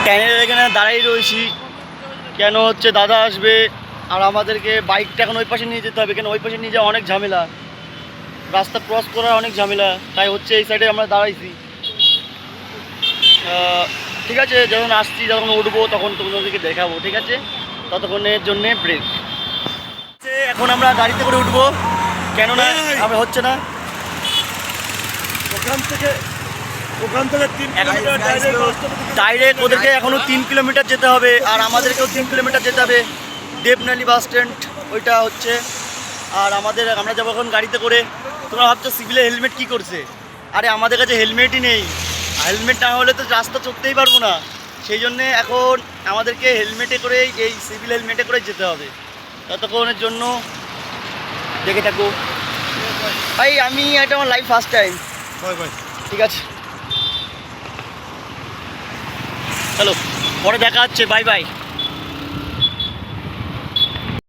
ক্যানেলের এখানে দাঁড়াই রয়েছি, কেন হচ্ছে দাদা আসবে আর আমাদেরকে বাইকটা এখন ওই পাশে নিয়ে যেতে হবে, কেন ওই পাশে নিয়ে যাওয়া অনেক ঝামেলা, রাস্তা ক্রস করা অনেক ঝামেলা, তাই হচ্ছে এই সাইডে আমরা দাঁড়াইছি। ঠিক আছে, যখন আসছি যখন উঠবো তখন তোমাদেরকে দেখাবো, ঠিক আছে? ততক্ষণের জন্যে ব্রেক। এখন আমরা গাড়িতে করে উঠবো, কেননা আমরা হচ্ছে না ওখান থেকে 3 কিলোমিটার ডাইরেক্ট ওদেরকে এখনও 3 কিলোমিটার যেতে হবে, আর আমাদেরকেও 3 কিলোমিটার যেতে হবে দেবনালী বাস স্ট্যান্ড, ওইটা হচ্ছে। আর আমরা যাবো এখন গাড়িতে করে। তোমরা ভাবছো সিভিলে হেলমেট কী করছে? আরে আমাদের কাছে হেলমেটই নেই, হেলমেট না হলে তো রাস্তা চড়তেই পারবো না, সেই জন্যে এখন আমাদেরকে হেলমেটে করেই, এই সিভিল হেলমেটে করে যেতে হবে। ততক্ষণের জন্য দেখে থাকো ভাই, এটা আমার লাইফ ফার্স্ট টাইম। ঠিক আছে, চলো পরে দেখা হচ্ছে, বাই বাই।